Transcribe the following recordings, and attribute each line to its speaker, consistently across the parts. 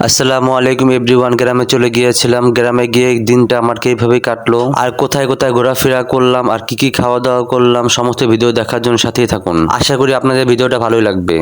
Speaker 1: আসসালামু আলাইকুম এভরিওয়ান। গ্রামে চলে গিয়েছিলাম। গ্রামে গিয়ে দিনটা আমার এইভাবেই কাটলো। আর কোথায় কোথায় ঘোরাফেরা করলাম আর কি কি খাওয়া দাওয়া করলাম সমস্ত ভিডিও দেখার জন্য সাথেই থাকুন। আশা করি আপনাদের ভিডিওটা ভালোই লাগবে।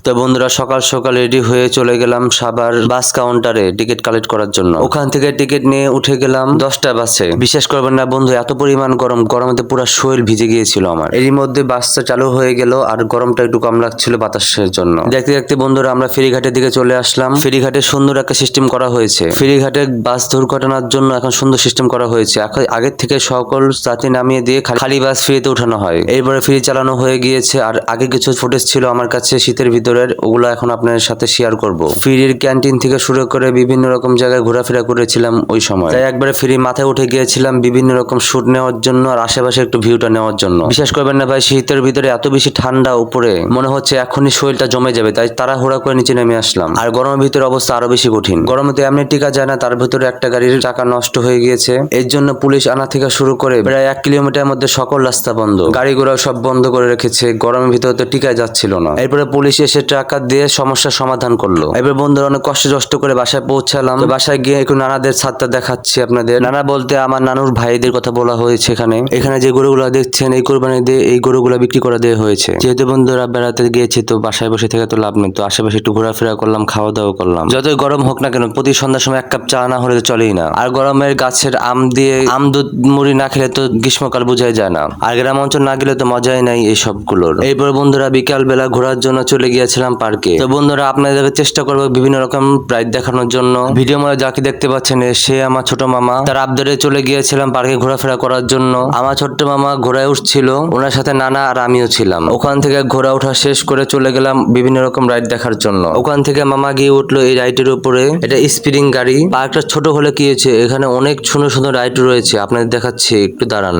Speaker 1: তো বন্ধুরা সকাল সকাল রেডি হয়ে চলে গেলাম সাভার বাস কাউন্টারে টিকিট কালেক্ট করার জন্য। ওখান থেকে টিকিট নিয়ে উঠে গেলাম 10টা বাসে। বিশ্বাস করবেন না বন্ধু, এত পরিমাণ গরমে পুরো শরীর ভিজে গিয়েছিল আমার। এরই মধ্যে বাসটা চালু হয়ে গেল আর গরমটা একটু কম লাগছিল বাতাসের জন্য। দেখতে দেখতে বন্ধুরা আমরা ফেরিঘাটের দিকে চলে আসলাম। ফেরিঘাটে সুন্দর একটা সিস্টেম করা হয়েছে। ফেরিঘাটে বাস দুর্ঘটনার জন্য এখন সুন্দর সিস্টেম করা হয়েছে। আগের থেকে সকল যাত্রী নামিয়ে দিয়ে খালি বাস ফ্রিতে উঠানো হয়। এরপরে ফ্রি চালানো হয়ে গিয়েছে। আর আগে কিছু ফুটেজ ছিল আমার কাছে শীতের ভিতরে, ওগুলো এখন আপনাদের সাথে শেয়ার করব। ফ্রির ক্যান্টিন থেকে শুরু করে বিভিন্ন রকম জায়গায় ঘোরাফেরা করেছিলাম ওই সময়। তাই একবারে ফ্রি মাথায় উঠে গিয়েছিলাম বিভিন্ন রকম শুট নেওয়ার জন্য আর আশেপাশে একটু ভিউটা নেওয়ার জন্য। বিশ্বাস করবেন না ভাই, শীতের ভিতরে এত বেশি ঠান্ডা উপরে মনে হচ্ছে এখনই শরীরটা জমে যাবে। তাই তাড়াহুড়া করে নিচে নেমে আসলাম। আর গরমের ভিতরে অবস্থা আরো বেশি কঠিন। গরমে তো এমনি টিকা যায় না, তার ভিতরে একটা গাড়ির চাকা নষ্ট হয়ে গিয়েছে। এর জন্য পুলিশ আনা থেকে শুরু করে প্রায় 1 কিলোমিটার মধ্যে সকল রাস্তা বন্ধ, গাড়িগুলো সব বন্ধ করে রেখেছে। গরমের ভিতরে তো টিকা যাচ্ছিল না। এরপরে পুলিশ এসে টাকা দিয়ে সমস্যার সমাধান করলো। এবার বন্ধুরা অনেক কষ্ট করে বাসায় পৌঁছালাম। বাসায় গিয়ে একটু নানাদের ছাদটা দেখাচ্ছি আপনাদের। নানা বলতে আমার নানুর ভাইদের কথা বলা হয়েছে। এখানে যে গরুগুলো দেখছেন এই কোরবানি দিয়ে এই গরুগুলো বিক্রি করে দেওয়া হয়েছে। যেহেতু বন্ধুরা বেড়াতে গিয়েছে তো বাসায় বসে থেকে তো লাভ নেই, তো আশেপাশে একটু ঘোরাফেরা করলাম, খাওয়া দাওয়া করলাম। যতই গরম হোক না কেন প্রতি সন্ধ্যার সময় 1 কাপ চা না হলে তো চলেই না। আর গরমের গাছের আম দিয়ে আম দুধ মুড়ি না খেলে তো গ্রীষ্মকাল বোঝাই যায় না। আর গ্রাম অঞ্চল না গেলে তো মজাই নাই এই সবগুলোর। এরপর বন্ধুরা বিকাল বেলা ঘোরার জন্য চলে গিয়েছিলাম পার্কে। তো বন্ধুরা আপনাদেরকে চেষ্টা করবো বিভিন্ন রকম রাইড দেখানোর জন্য। ভিডিও মধ্যে যাকে দেখতে পাচ্ছেন সে আমার ছোট মামা। তার আবদারে চলে গিয়েছিলাম পার্কে ঘোরাফেরা করার জন্য। আমার ছোট্ট মামা ঘোড়ায় উঠছিল, ওনার সাথে নানা আর আমিও ছিলাম। ওখান থেকে ঘোড়া ওঠা শেষ করে চলে গেলাম বিভিন্ন রকম রাইড দেখার জন্য। ওখান থেকে মামা গিয়ে উঠলো এই রাইডের উপরে। এটা স্পিডিং গাড়ি। পার্কটা ছোট হলে কি হয়েছে, এখানে অনেক সুন্দর সুন্দর রাইড রয়েছে, আপনাদের দেখাচ্ছি, একটু দাঁড়ান।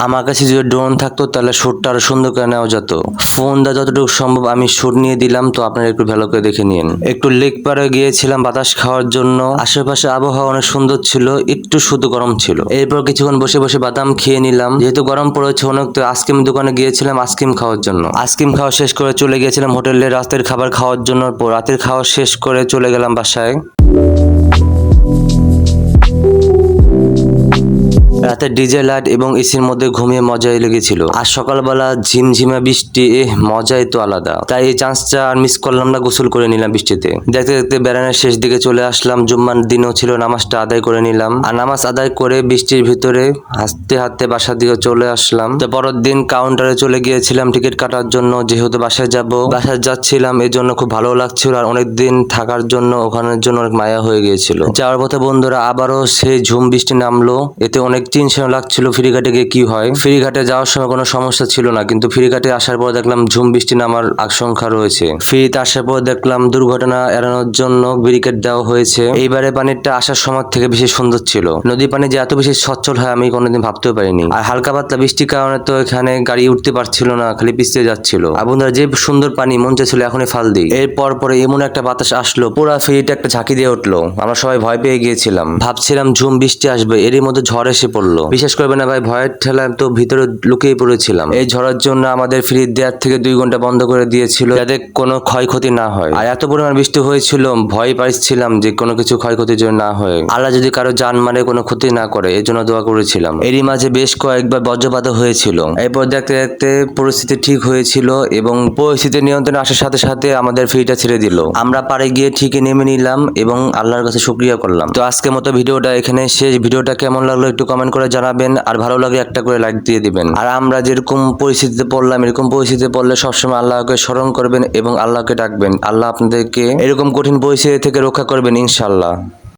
Speaker 1: আমার কাছে যদি ড্রোন থাকতো তাহলে শুটটা আরো সুন্দর করে নেওয়া যেত। ফোন দা যতটুকু সম্ভব আমি শুট নিয়ে দিলাম, তো আপনারা একটু ভালো করে দেখে নিন। একটু লেক পারে গিয়েছিলাম বাতাস খাওয়ার জন্য। আশেপাশে আবহাওয়া অনেক সুন্দর ছিল, একটু শুধু গরম ছিল। এরপর কিছুক্ষণ বসে বসে বাদাম খেয়ে নিলাম। যেহেতু গরম পড়েছে অনেক, তো আইসক্রিম দোকানে গিয়েছিলাম আইসক্রিম খাওয়ার জন্য। আইসক্রিম খাওয়া শেষ করে চলে গিয়েছিলাম হোটেলে রাতের খাবার খাওয়ার জন্য। রাতের খাওয়া শেষ করে চলে গেলাম বাসায়। রাতে ডিজে লাইট এবং এসির মধ্যে ঘুমিয়ে মজাই লেগেছিল। আর সকালবেলা ঝিমঝিমা বৃষ্টি, মজাই তো আলাদা। তাই এই চান্সটা আর মিস করলাম না, গোসল করে নিলাম বৃষ্টিতে। দেখতে দেখতে বেড়ানোর শেষ দিকে চলে আসলাম। জুম্মার দিনও ছিল, নামাজটা আদায় করে নিলাম। আর নামাজ আদায় করে বৃষ্টির ভিতরে হাসতে হাসতে বাসার দিকে চলে আসলাম। তো পরের দিন কাউন্টারে চলে গিয়েছিলাম টিকিট কাটার জন্য। যেহেতু বাসায় যাচ্ছিলাম এই জন্য খুব ভালো লাগছিল। আর অনেকদিন থাকার জন্য ওখানের জন্য অনেক মায়া হয়ে গিয়েছিল। যাওয়ার পথে বন্ধুরা আবারও সেই ঝুম বৃষ্টি নামলো। এতে অনেক টেনশন লাগছিল ফেরিঘাটে গিয়ে কি হয়। ফেরিঘাটে যাওয়ার সময় কোনো সমস্যা ছিল না, কিন্তু ফেরিঘাটে আসার পর দেখলাম ঝুম বৃষ্টি নামার আশঙ্কা রয়েছে। ফেরিতে আসার পর দেখলাম দুর্ঘটনা এড়ানোর জন্য ব্যারিকেড দেওয়া হয়েছে। এইবারে পানিটা আসার সময় থেকে বেশি সুন্দর ছিল। নদী পানি যে এত বেশি সচ্ছল হয় আমি কোনোদিন ভাবতেও পারিনি। আর হালকা পাতলা বৃষ্টির কারণে তো এখানে গাড়ি উঠতে পারছিল না, খালি পিছিয়ে যাচ্ছিল। আর বন্ধুরা যে সুন্দর পানি মন চাইছিল এখনই ফাল দিই। এরপর পরে এমন একটা বাতাস আসলো, পুরা ফেরিটা একটা ঝাঁকি দিয়ে উঠলো। আমরা সবাই ভয় পেয়ে গিয়েছিলাম, ভাবছিলাম ঝুম বৃষ্টি আসবে, এরই মধ্যে ঝড় এসে পড়লো। বিশেষ করবে না ভাই, ভয়ের ঠেলায় তো ভিতরে লুকিয়ে পড়েছিলাম। এই ঝড়ের জন্য আমাদের ফ্রি 1.5 থেকে 2 ঘন্টা বন্ধ করে দিয়েছিল, যাতে কোনো ক্ষয়ক্ষতি না হয়। আর এত পরিমাণ বৃষ্টি হয়েছিল, ভয় পাচ্ছিলাম যে কোনো কিছু ক্ষয়ক্ষতির জন্য না হয়, আল্লাহ যদি কারো জান মানে কোনো ক্ষতি না করে, এই জন্য দোয়া করেছিলাম। এরই মাঝে বেশ কয়েকবার বজ্রপাত হয়েছিল। এরপর দেখতে দেখতে পরিস্থিতি ঠিক হয়েছিল এবং পরিস্থিতি নিয়ন্ত্রণে আসার সাথে সাথে আমাদের ফ্রিটা ছেড়ে দিল। আমরা পাড়ে গিয়ে ঠিকই নেমে নিলাম এবং আল্লাহর কাছে শুকরিয়া করলাম। তো আজকের মতো ভিডিওটা এখানে শেষ। ভিডিওটা কেমন লাগলো একটু কমেন্ট করে জানাবেন, আর ভালো লাগে একটা করে লাইক দিয়ে দিবেন। আর আমরা যেরকম পরিস্থিতিতে পড়লাম, এরকম পরিস্থিতিতে পড়লে সবসময় আল্লাহকে স্মরণ করবেন এবং আল্লাহকে ডাকবেন। আল্লাহ আপনাদেরকে এরকম কঠিন পরিস্থিতি থেকে রক্ষা করবেন ইনশাআল্লাহ।